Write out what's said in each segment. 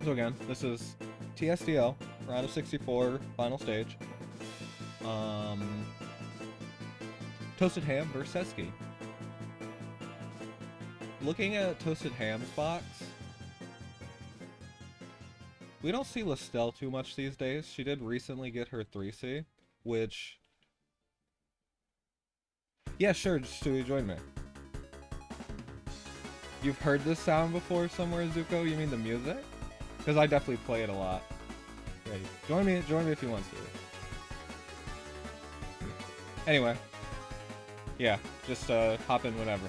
So again, this is TSdL, RO64, final stage. ToastedHam versus Sedsky. Looking at ToastedHam's box, we don't see Lestelle too much these days. She did recently get her 3C, which... Yeah, sure, Stewie, join me. You've heard this sound before somewhere, Zuko? You mean the music? Because I definitely play it a lot. Yeah, join me if you want to. Anyway. Yeah, just hop in whenever.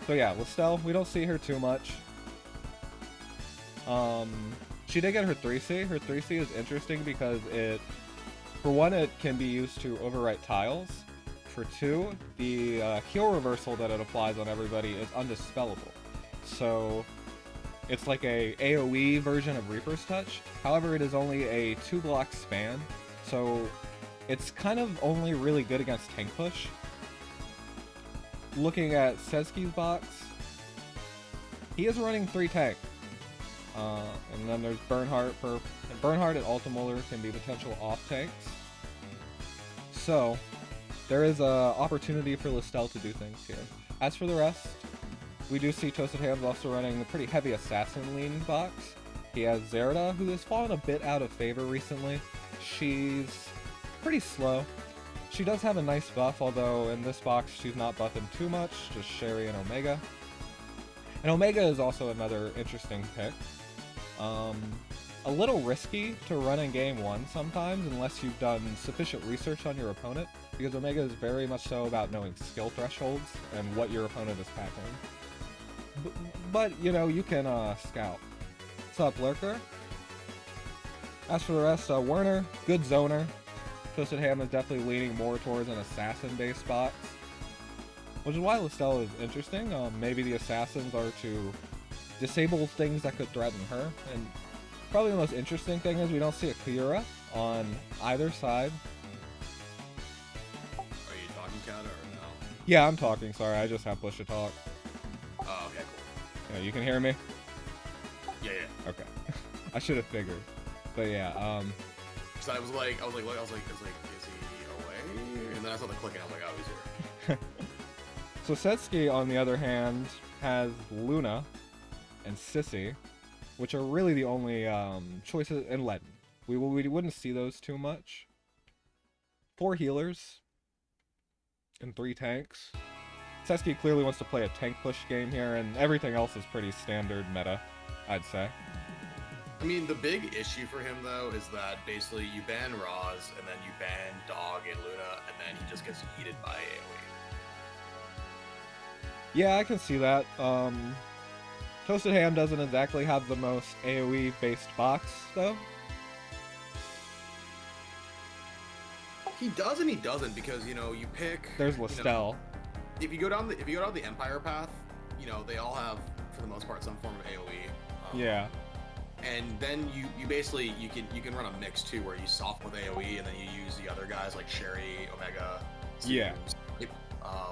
So yeah, Lestelle, we don't see her too much. She did get her 3C. Her 3C is interesting because it, for one, it can be used to overwrite tiles. For two, the heal reversal that it applies on everybody is undispellable. So it's like a AoE version of Reaper's Touch. However, it is only a 2-block span, so it's kind of only really good against tank push. Looking at Sedsky's box, he is running 3 tank. And then there's Bernhardt. Bernhardt and Ultimolar can be potential off tanks. So there is a opportunity for Lestelle to do things here. As for the rest, we do see ToastedHam also running a pretty heavy assassin lean box. He has Zerda, who has fallen a bit out of favor recently. She's pretty slow. She does have a nice buff, although in this box she's not buffing too much, just Sherry and Omega. And Omega is also another interesting pick. A little risky to run in game 1 sometimes, unless you've done sufficient research on your opponent, because Omega is very much so about knowing skill thresholds and what your opponent is packing. But you know, you can scout. What's up, Lurker? As for the rest, Werner, good zoner. ToastedHam is definitely leaning more towards an assassin-based box, which is why Lestelle is interesting. Maybe the assassins are to disable things that could threaten her, and probably the most interesting thing is we don't see a Kyura on either side. Are you talking, Kat, or no? Yeah, I'm talking, sorry, I just have push to talk. Oh, okay, cool. Yeah, you can hear me? Yeah. Okay. I should have figured. But yeah, So I was like, is he away? And then I saw the clicking, I was like, oh, he's here. So Sedsky, on the other hand, has Luna and Sissy, which are really the only choices, and Ledden. We wouldn't see those too much. 4 healers and 3 tanks. Sedsky clearly wants to play a tank push game here, and everything else is pretty standard meta, I'd say. I mean, the big issue for him, though, is that basically you ban Roz, and then you ban Dog and Luna, and then he just gets yeeted by AoE. Yeah, I can see that. ToastedHam doesn't exactly have the most AoE-based box, though. He does and he doesn't, because, you know, you pick... There's Lestelle. If you go down the Empire path, you know, they all have, for the most part, some form of AoE. Yeah. And then you basically, you can run a mix, too, where you soft with AoE, and then you use the other guys, like Sherry, Omega... Yeah.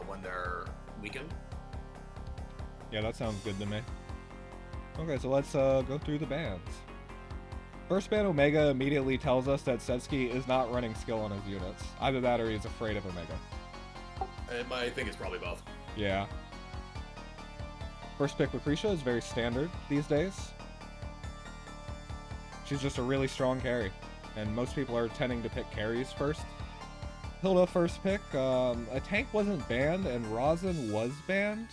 When they're weakened. Yeah, that sounds good to me. Okay, so let's go through the bans. First ban, Omega, immediately tells us that Sedsky is not running skill on his units. Either that or he's afraid of Omega. I think it's probably both. Yeah. First pick, Lucretia, is very standard these days. She's just a really strong carry, and most people are tending to pick carries first. Hilda, first pick. A tank wasn't banned, and Rosin was banned.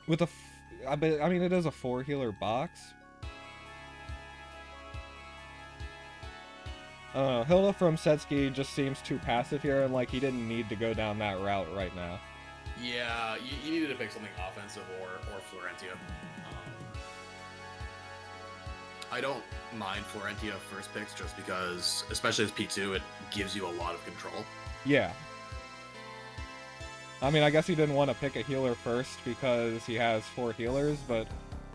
With a, I mean, it is a 4 healer box. Hilda from Sedsky just seems too passive here, and like he didn't need to go down that route right now. Yeah, you needed to pick something offensive or Florentia. I don't mind Florentia first picks just because, especially as P2, it gives you a lot of control. Yeah. I mean, I guess he didn't want to pick a healer first because he has 4 healers, but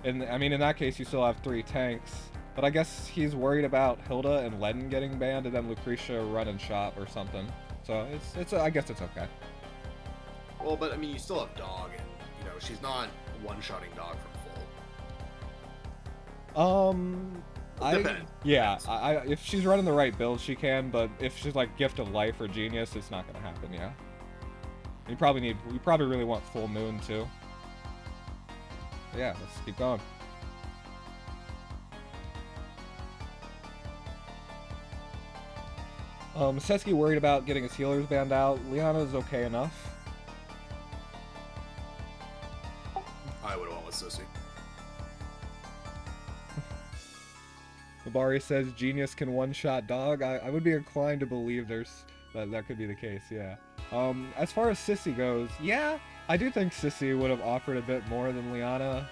in that case, you still have 3 tanks. But I guess he's worried about Hilda and Ledden getting banned, and then Lucretia running shop or something. So I guess it's okay. Well, but I mean, you still have Dog, and you know she's not one-shotting Dog from full. Depends. If she's running the right build, she can. But if she's like Gift of Life or Genius, it's not gonna happen. Yeah. You probably really want Full Moon too. Yeah, let's keep going. Sedsky worried about getting his healers banned out. Liana's okay enough. I would have went with Sissy. Mabari says Genius can one-shot dog. I would be inclined to believe that could be the case, yeah. As far as Sissy goes, yeah, I do think Sissy would have offered a bit more than Liana.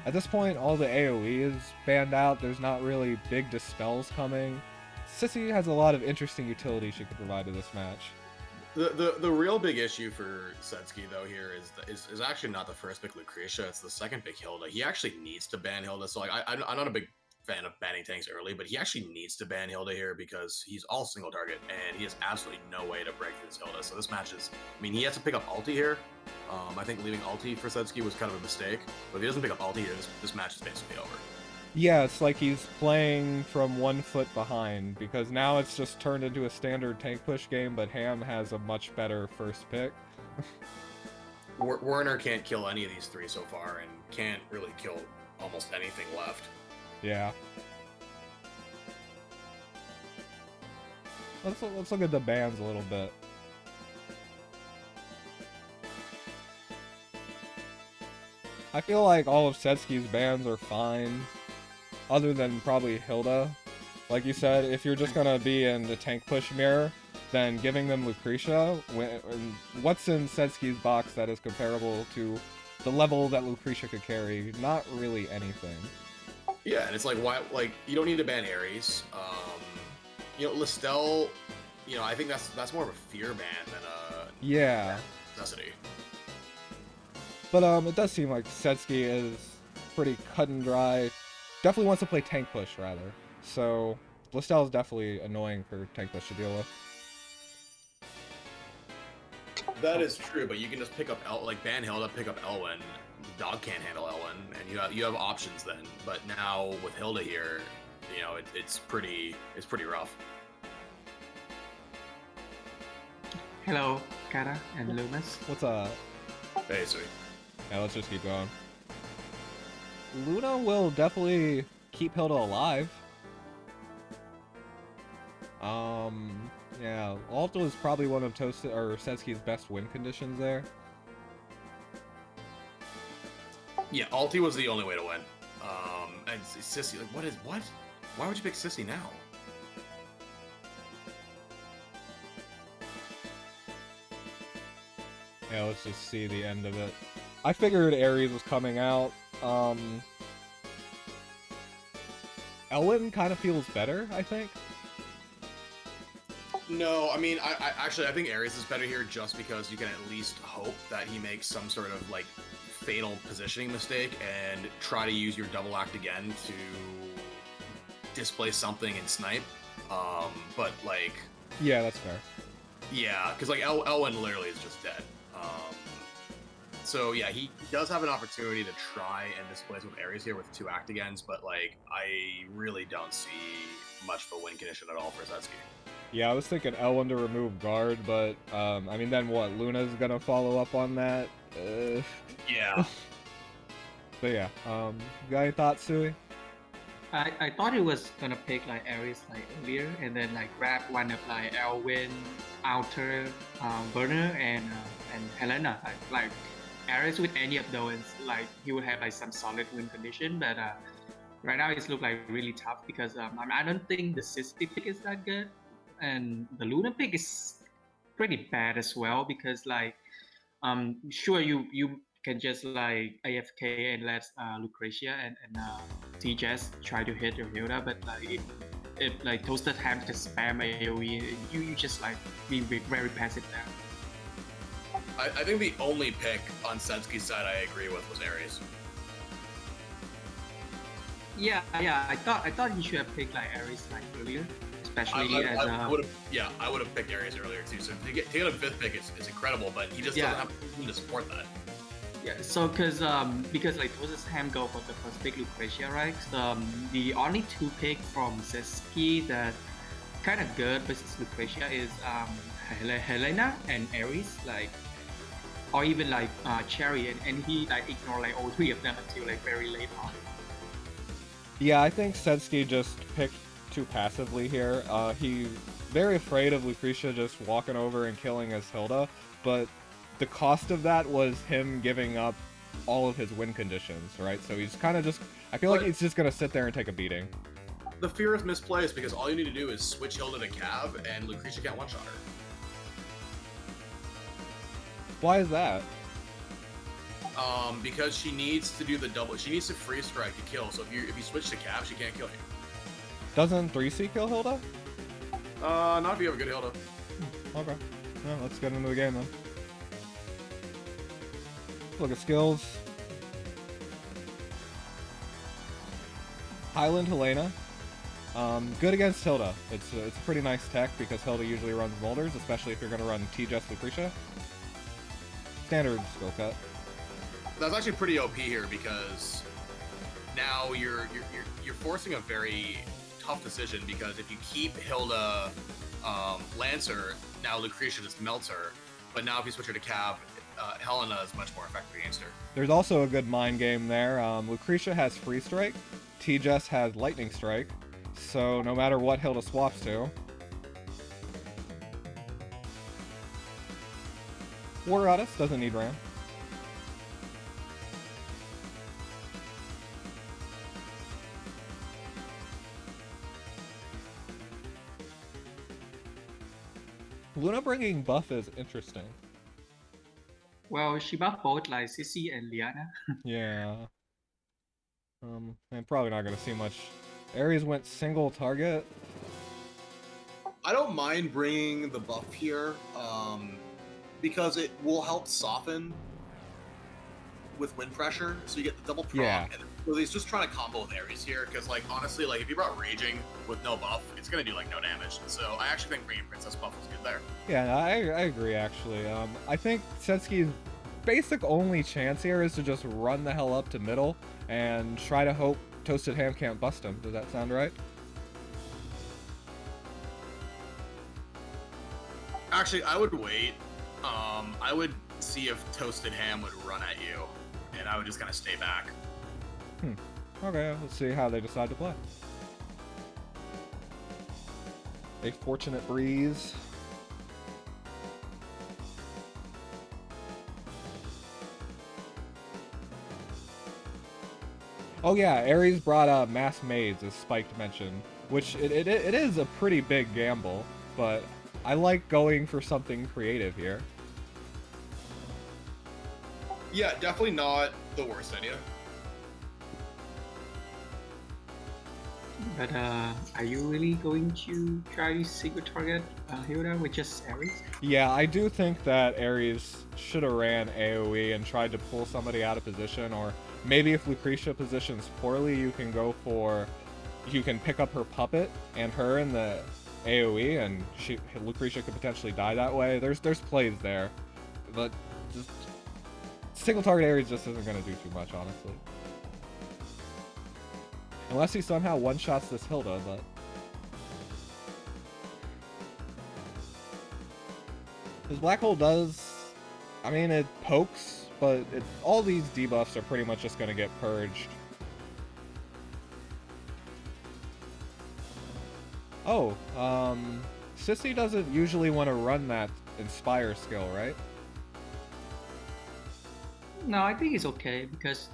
At this point, all the AoE is banned out. There's not really big dispels coming. Sissy has a lot of interesting utility she could provide to this match. The real big issue for Sedsky though here is actually not the first pick Lucretia. It's the second pick Hilda. He actually needs to ban Hilda. So like I'm not a big fan of banning tanks early, but he actually needs to ban Hilda here because he's all single target and he has absolutely no way to break this Hilda. So this match is, I mean, he has to pick up ulti here. I think leaving ulti for Sedsky was kind of a mistake, but if he doesn't pick up ulti here, this match is basically over. Yeah, it's like he's playing from 1 foot behind, because now it's just turned into a standard tank push game, but Ham has a much better first pick. Werner can't kill any of these three so far, and can't really kill almost anything left. Yeah. Let's look at the bans a little bit. I feel like all of Sedsky's bans are fine. Other than probably Hilda. Like you said, if you're just gonna be in the tank push mirror, then giving them Lucretia, what's in Sedsky's box that is comparable to the level that Lucretia could carry? Not really anything. Yeah, and it's like, why? Like, you don't need to ban Ares. You know, Listel, you know, I think that's more of a fear ban than a necessity. But it does seem like Sedsky is pretty cut and dry. Definitely wants to play tank push, rather. So, Listel is definitely annoying for tank push to deal with. That is true, but you can just pick up ban Hilda, pick up Elwyn. Dog can't handle Elwyn, and you have options then. But now with Hilda here, you know, it's pretty rough. Hello, Kara and Loomis. What's up? Hey, sweet. Yeah, let's just keep going. Luna will definitely keep Hilda alive. Yeah, Alto is probably one of Sedsky's best win conditions there. Yeah, ulti was the only way to win. And Sissy, like, what? Why would you pick Sissy now? Yeah, let's just see the end of it. I figured Ares was coming out. Elwyn kind of feels better, I think. No, I mean, I think Ares is better here just because you can at least hope that he makes some sort of, like, fatal positioning mistake and try to use your double act again to displace something and snipe. But, like... Yeah, that's fair. Yeah, because, like, Elwyn literally is just dead. So, yeah, he does have an opportunity to try and displace with Ares here with 2 act agains, but, like, I really don't see much of a win condition at all for Sedsky. Yeah, I was thinking Elwyn to remove guard, but, I mean, then what? Luna's gonna follow up on that? Yeah. But yeah, got any thoughts, Sui? I thought he was gonna pick like Ares like earlier, and then like grab one of like Elwyn, Alter, Werner, and Helena. Like Ares with any of those, like he would have like some solid win condition. But right now it's look like really tough because I don't think the Sissy pick is that good, and the Luna pick is pretty bad as well because like sure you can just like AFK and let Lucretia and TJS try to hit your Hilda, but like if like ToastedHam just spam AoE, you just like be very passive there. I think the only pick on Sedsky's side I agree with was Ares. Yeah, I thought he should have picked like Ares like earlier, especially as I would have picked Ares earlier too. So to get a 5th pick is incredible, but he just doesn't have a team to support that. Yeah, so because like ToastedHam go for the first pick Lucretia, right? The only two pick from Sedsky that kind of good versus Lucretia is Helena and Ares, like, or even like Cherry, and he like ignored like all three of them until like very late on. Yeah, I think Sedsky just picked too passively here. He's very afraid of Lucretia just walking over and killing his Hilda, but the cost of that was him giving up all of his win conditions, right? So he's kind of just... I feel like he's just going to sit there and take a beating. The fear is misplaced because all you need to do is switch Hilda to Cav, and Lucretia can't one-shot her. Why is that? Because she needs to do the double. She needs to free strike to kill. So if you switch to Cav, she can't kill you. Doesn't 3C kill Hilda? Not if you have a good Hilda. Okay. Well, let's get into the game then. Look at skills. Highland Helena. Good against Hilda. It's a pretty nice tech because Hilda usually runs Molders, especially if you're going to run T-Just Lucretia. Standard skill set. That's actually pretty OP here because now you're forcing a very tough decision because if you keep Hilda Lancer, now Lucretia just melts her. But now if you switch her to Cav, Helena is much more effective against her. There's also a good mind game there. Lucretia has Free Strike, T-Just has Lightning Strike, so no matter what Hilda swaps to. War Goddess doesn't need Ram. Luna bringing buff is interesting. Well, she buffed both like Sissy and Liana. Yeah. I'm probably not gonna see much. Ares went single target. I don't mind bringing the buff here, because it will help soften with wind pressure, so you get the double proc. Yeah. And so he's just trying to combo with Ares here, because like honestly, like if you brought Raging with no buff, it's gonna do like no damage. So I actually think bringing Princess buff was good there. Yeah, I agree actually. I think Sedsky's basic only chance here is to just run the hell up to middle and try to hope ToastedHam can't bust him. Does that sound right? Actually, I would wait. I would see if ToastedHam would run at you, and I would just kind of stay back. Okay, let's see how they decide to play. A Fortunate Breeze. Oh yeah, Ares brought Mass Maids, as Spiked mentioned, which it is a pretty big gamble, but I like going for something creative here. Yeah, definitely not the worst idea. But are you really going to try to secret target Hilda with just Ares? Yeah, I do think that Ares should have ran AoE and tried to pull somebody out of position, or maybe if Lucretia positions poorly, you can go for... You can pick up her puppet and her in the AoE, and Lucretia could potentially die that way. There's plays there, but just single target Ares just isn't going to do too much, honestly. Unless he somehow one-shots this Hilda, but... His Black Hole does... I mean, it pokes, but all these debuffs are pretty much just going to get purged. Oh, Sissy doesn't usually want to run that Inspire skill, right? No, I think it's okay because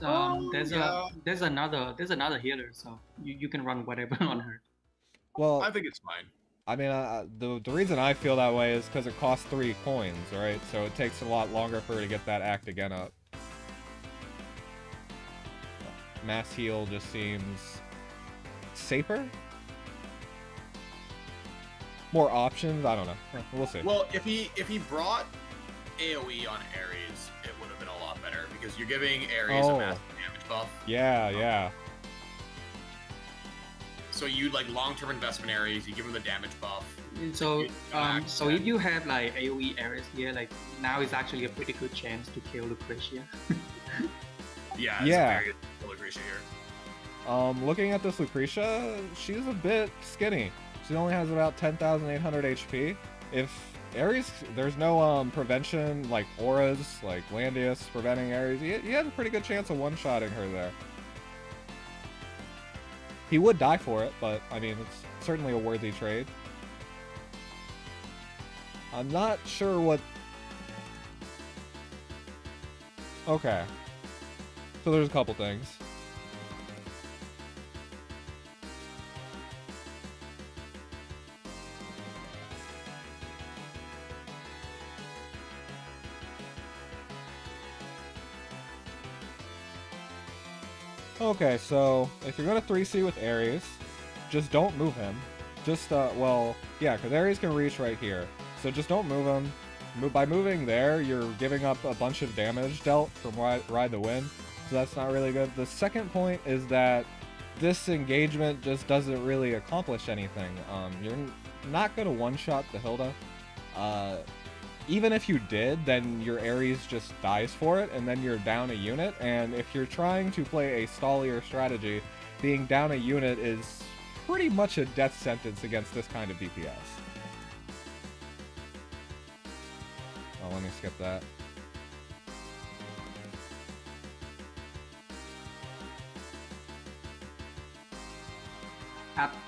there's another healer, so you can run whatever on her. Well, I think it's fine. I mean, the reason I feel that way is because it costs 3 coins, right? So it takes a lot longer for her to get that act again up. Mass heal just seems safer. More options? I don't know. We'll see. Well, if he brought AoE on Ares, it would have been a lot better because you're giving Ares a massive damage buff. Yeah, yeah. So you like long-term investment Ares, you give him the damage buff. So so if you have like AoE Ares here, like now is actually a pretty good chance to kill Lucretia. Yeah, it's Yeah. a very good Lucretia here. Looking at this Lucretia, she's a bit skinny. She only has about 10,800 HP. If Ares, there's no prevention like auras, like Landius preventing Ares, he has a pretty good chance of one-shotting her there. He would die for it, but I mean, it's certainly a worthy trade. I'm not sure what... Okay. So there's a couple things. Okay, so if you're gonna 3C with Ares, just don't move him. Just, well, yeah, because Ares can reach right here. So just don't move him. By moving there, you're giving up a bunch of damage dealt from Ride the Wind, so that's not really good. The second point is that this engagement just doesn't really accomplish anything. You're not gonna one-shot the Hilda. Even if you did, then your Ares just dies for it, and then you're down a unit, and if you're trying to play a stallier strategy, being down a unit is pretty much a death sentence against this kind of DPS. Oh, let me skip that.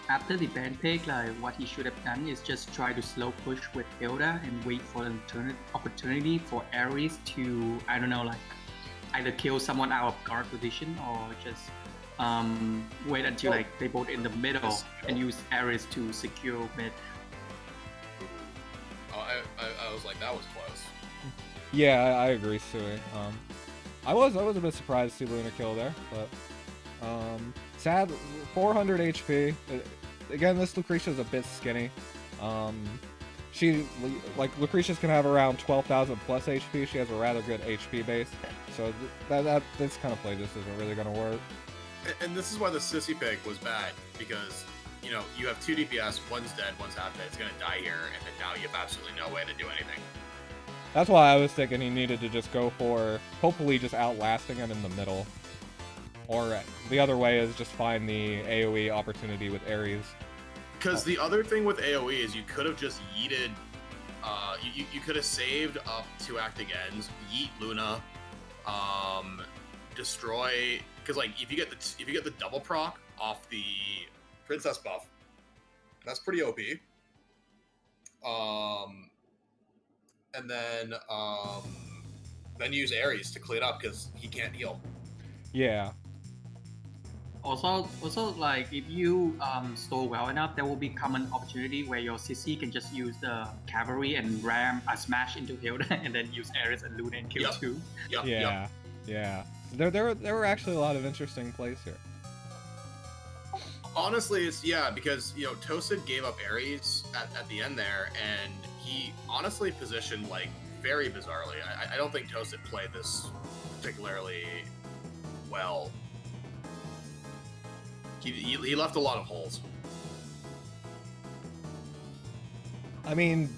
After the ban pick, like what he should have done is just try to slow push with Hilda and wait for an opportunity for Ares to, I don't know, like either kill someone out of guard position or just wait until like they both in the middle and use Ares to secure mid. Oh, I was like, that was close. Yeah, I agree, Sui. I was a bit surprised to see Luna kill there, but sad 400 HP. Again, this Lucretia's a bit skinny. She, like, Lucretia's can have around 12,000 plus HP. She has a rather good HP base, so this kind of play just isn't really gonna work. And this is why the Sissy pick was bad, because, you know, you have 2 DPS, one's dead, one's half dead, it's gonna die here, and then now you have absolutely no way to do anything. That's why I was thinking he needed to just go for, hopefully just outlasting him in the middle. Or the other way is just find the AoE opportunity with Ares. Because the other thing with AoE is you could have just yeeted, you could have saved up 2 acting ends, yeet Luna, destroy, because like if you get the double proc off the princess buff, that's pretty OP. And then use Ares to clean up because he can't heal. Yeah. Also, like if you store well enough, there will be common opportunity where your CC can just use the cavalry and ram a smash into Hilda, and then use Ares and Luna and kill 2. Yeah. There were actually a lot of interesting plays here. Honestly, it's because you know Toasted gave up Ares at the end there, and he honestly positioned like very bizarrely. I don't think Toasted played this particularly well. He left a lot of holes. I mean,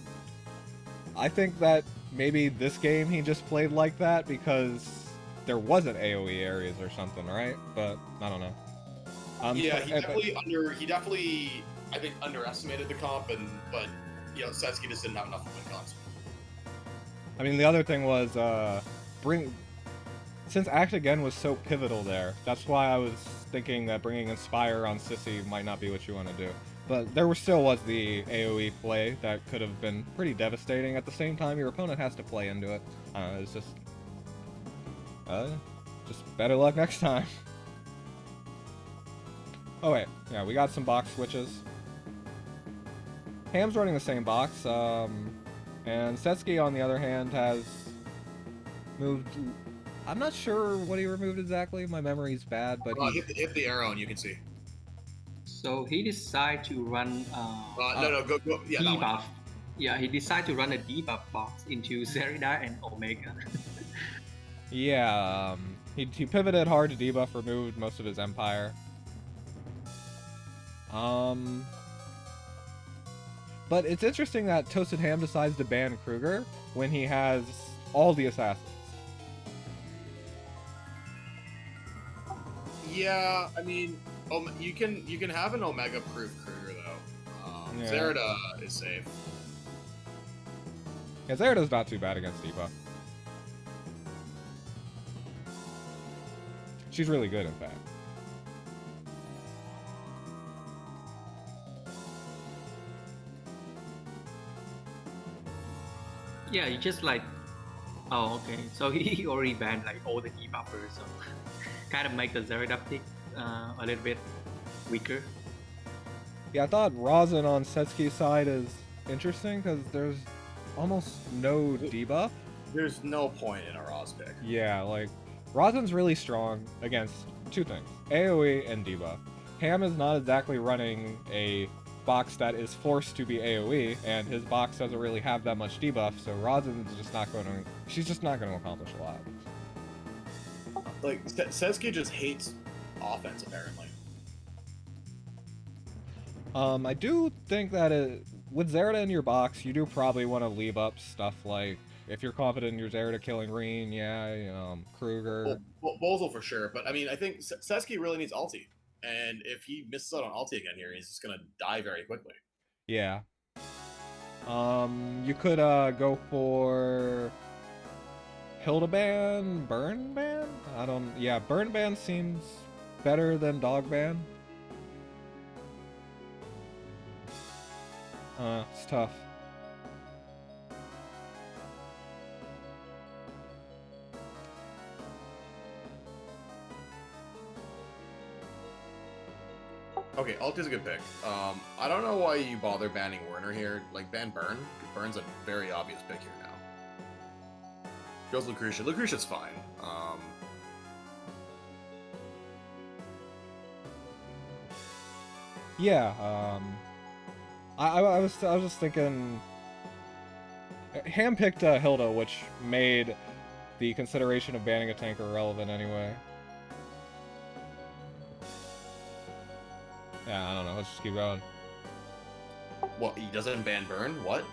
I think that maybe this game he just played like that because there wasn't AoE areas or something, right? But I don't know. Yeah, he definitely I think underestimated the comp, but you know Sedsky just didn't have enough win cons. I mean, the other thing was since Act Again was so pivotal there, that's why I was thinking that bringing Inspire on Sissy might not be what you want to do. But there still was the AoE play that could have been pretty devastating. At the same time, your opponent has to play into it. It's just better luck next time. Oh wait, yeah, we got some box switches. Ham's running the same box, and Sedsky, on the other hand, has moved... I'm not sure what he removed exactly, my memory's bad, but hit the arrow and you can see. So he decided to run go. Yeah, debuff. Yeah, he decided to run a debuff box into Zerida and Omega. Yeah, he pivoted hard to debuff, removed most of his Empire. But it's interesting that ToastedHam decides to ban Kruger when he has all the assassins. Yeah, I mean, you can have an Omega proof Kruger though. Yeah. Zerida is safe. Yeah, Zerida's not too bad against debuff. She's really good, in fact. Yeah, you just like. Oh, okay. So he already banned like all the debuffers, so kind of make the Zerida pick a little bit weaker. Yeah, I thought Rosin on Sedsky's side is interesting because there's almost no debuff. There's no point in a Roz pick. Yeah, like, Rosin's really strong against two things, AoE and debuff. Ham is not exactly running a box that is forced to be AoE, and his box doesn't really have that much debuff, so Rosin's just not going to... She's just not going to accomplish a lot. Like, Sedsky just hates offense, apparently. I do think that with Zerida in your box, you do probably want to leave up stuff like, if you're confident in your Zerida killing Reen, Kruger. Well, Bozel for sure, but I mean, I think Sedsky really needs ulti. And if he misses out on ulti again here, he's just gonna die very quickly. Yeah. You could go for Hildeban, Burn Ban? Yeah, Burn Ban seems better than Dog Ban. It's tough. Okay, ult is a good pick. I don't know why you bother banning Werner here. Like, ban Burn. Burn's a very obvious pick here now. Goes Lucretia. Lucretia's fine. Yeah, I was just thinking... Ham picked Hilda, which made the consideration of banning a tank irrelevant anyway. Yeah, I don't know. Let's just keep going. What? He doesn't ban Burn? What?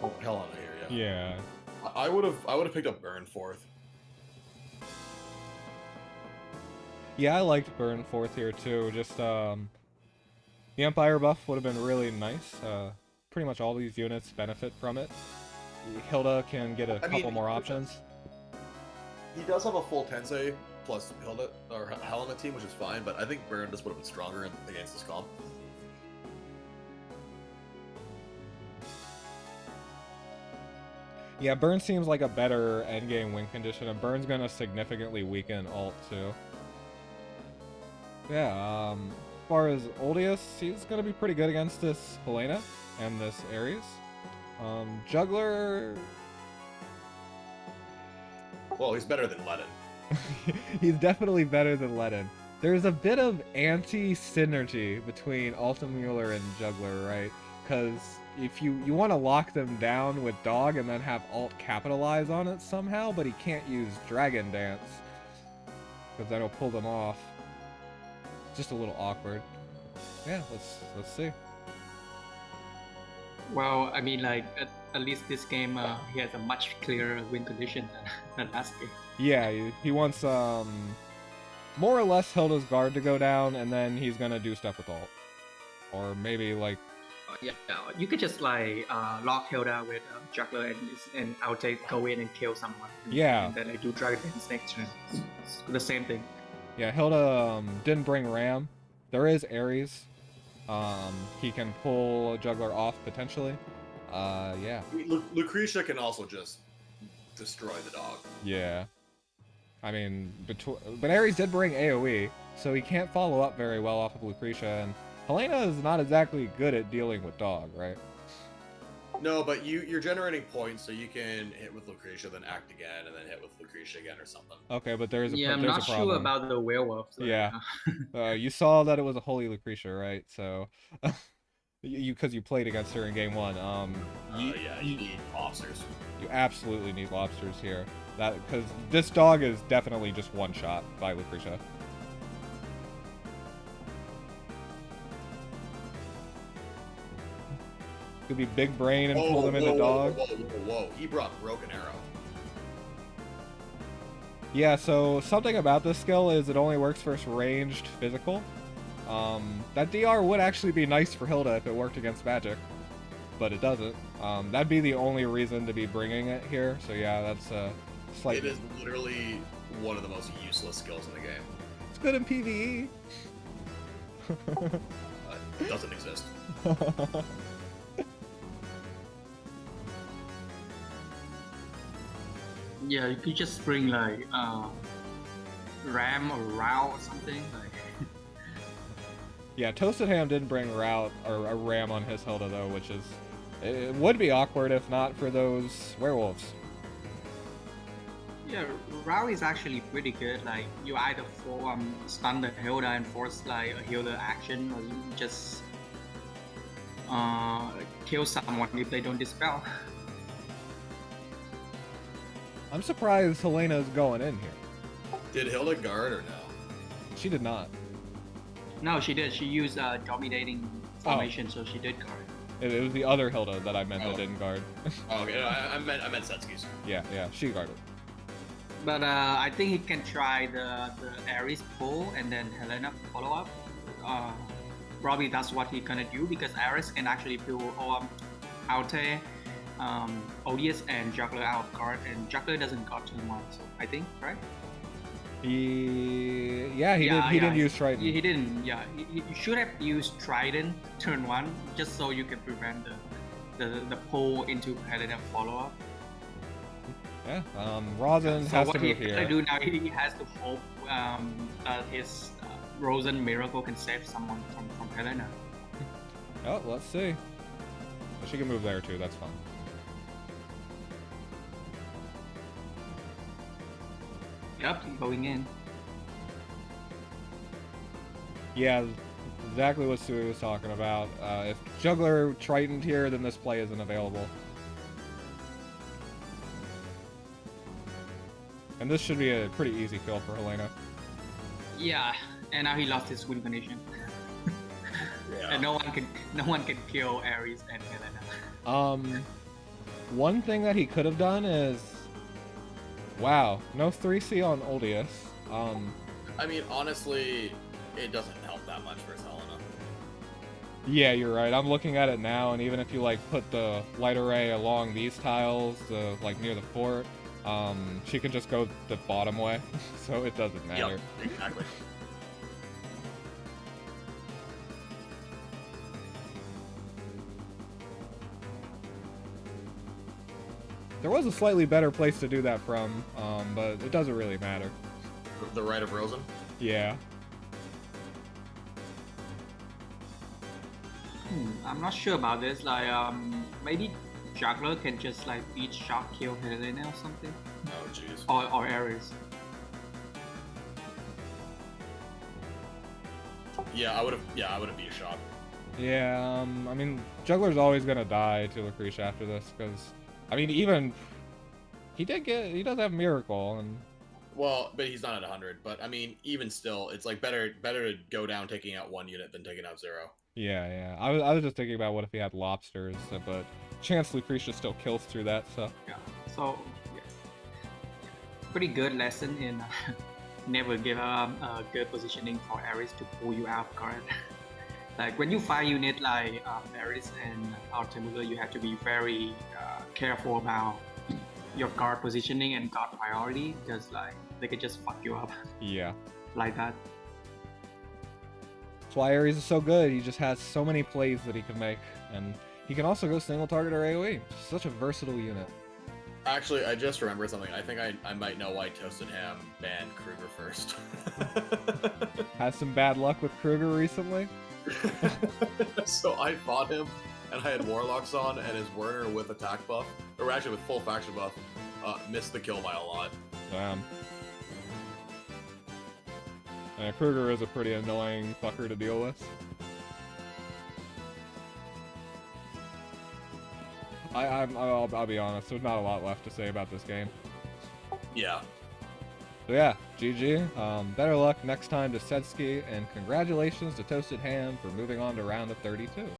Oh, hell on here, yeah. Yeah. I would have picked up Burn fourth. Yeah, I liked Burn fourth here too. Just the Empire buff would have been really nice. Pretty much all these units benefit from it. Hilda can get a couple more options. He does have a full Tensei plus Hilda or Hell on the team, which is fine, but I think Burn just would have been stronger against this comp. Yeah, Burn seems like a better endgame win condition, and Burn's gonna significantly weaken ult too. Yeah, as far as Oldius, he's gonna be pretty good against this Helena and this Ares. Juggler... Well, he's better than Ledin. He's definitely better than Ledin. There's a bit of anti-synergy between Altamuller and Juggler, right? Because if you want to lock them down with Dog and then have Alt capitalize on it somehow, but he can't use Dragon Dance, because that'll pull them off. Just a little awkward. Yeah, let's see. Well, I mean, like at least this game, he has a much clearer win condition than last game. Yeah, he wants more or less Hilda's guard to go down, and then he's gonna do stuff with ult, or maybe like. Yeah, you could just like lock Hilda with Juggler and I'll go in and kill someone. Yeah. And then I do Dragon Dance next turn. It's the same thing. Yeah, Hilda didn't bring Ram. There is Ares. He can pull Juggler off potentially. Yeah. Lucretia can also just destroy the Dog. Yeah. I mean, but Ares did bring AoE, so he can't follow up very well off of Lucretia, and Helena is not exactly good at dealing with Dog, right? No, but you're generating points, so you can hit with Lucretia, then act again, and then hit with Lucretia again or something. Okay, but there's a I'm there's not a problem. sure about the werewolf. So, yeah. You saw that it was a holy Lucretia, right? So, because you played against her in game one. Yeah, you need officers. You absolutely need lobsters here. Because this dog is definitely just one shot by Lucretia. Could be big brain and pull them into dog. Whoa. He brought Broken Arrow. Yeah, so something about this skill is it only works for ranged physical. That DR would actually be nice for Hilda if it worked against magic, but it doesn't. That'd be the only reason to be bringing it here, so yeah, that's slightly... It is literally one of the most useless skills in the game. It's good in PvE. It doesn't exist. Yeah, you could just bring like ram or row or something. Like. Yeah, ToastedHam didn't bring route or a ram on his Hilda though, which is it would be awkward if not for those werewolves. Yeah, row is actually pretty good. Like you either stun the Hilda and force like a healer action, or you just kill someone if they don't dispel. I'm surprised Helena's going in here. Did Hilda guard or no? She did not. No, she did. She used dominating formation, so she did guard. It was the other Hilda that I meant that didn't guard. Oh, okay. I meant Sedsky's. Yeah, she guarded. But I think he can try the Ares pull and then Helena follow up. Probably that's what he's gonna do because Ares can actually pull Alte, Odious, and Juggler out of card, and Juggler doesn't got turn 1, so I think, right? He didn't use Trident. He didn't. Yeah, you should have used Trident turn 1 just so you can prevent the pull into Helena follow up. Yeah, Rosin has to move here. So what he do now, he has to hope his Rosin Miracle can save someone from Helena. Oh, let's see. She can move there too, that's fine. Yep, going in. Yeah, exactly what Sui was talking about. If Juggler Tritoned here, then this play isn't available. And this should be a pretty easy kill for Helena. Yeah, and now he lost his win condition. Yeah. And no one can kill Ares and Helena. One thing that he could have done is, wow, no 3C on Odious. I mean, honestly, it doesn't help that much for Helena. Yeah, you're right. I'm looking at it now, and even if you like put the light array along these tiles, like near the fort, she can just go the bottom way, so it doesn't matter. Yep, exactly. There was a slightly better place to do that from, but it doesn't really matter. The right of Rosin? Yeah. I'm not sure about this. Like, maybe Juggler can just like each shot kill Helena or something. Oh, jeez. Or Ares. Yeah, I would have beat a shot. Yeah, I mean, Juggler's always gonna die to Lucretia after this, because, I mean, even, he does have Miracle, and... Well, but he's not at 100, but I mean, even still, it's like better to go down taking out 1 unit than taking out 0. Yeah. I was just thinking about what if he had lobsters, but chance Lucretia still kills through that, so... Yeah. So, yeah. Pretty good lesson in never give up good positioning for Ares to pull you out of guard. Like when you fight unit like Ares and Artemula, you have to be very careful about your guard positioning and guard priority, because like they could just fuck you up. Yeah. Like that. That's why Ares is so good. He just has so many plays that he can make, and he can also go single target or AoE. Such a versatile unit. Actually, I just remembered something. I think I might know why ToastedHam banned Kruger first. Has some bad luck with Kruger recently. So I fought him, and I had Warlocks on, and his Werner with attack buff, or actually with full faction buff, missed the kill by a lot. Damn. Kruger is a pretty annoying fucker to deal with. I'll be honest. There's not a lot left to say about this game. Yeah. So yeah, GG. Better luck next time to Sedsky, and congratulations to ToastedHam for moving on to round of 32.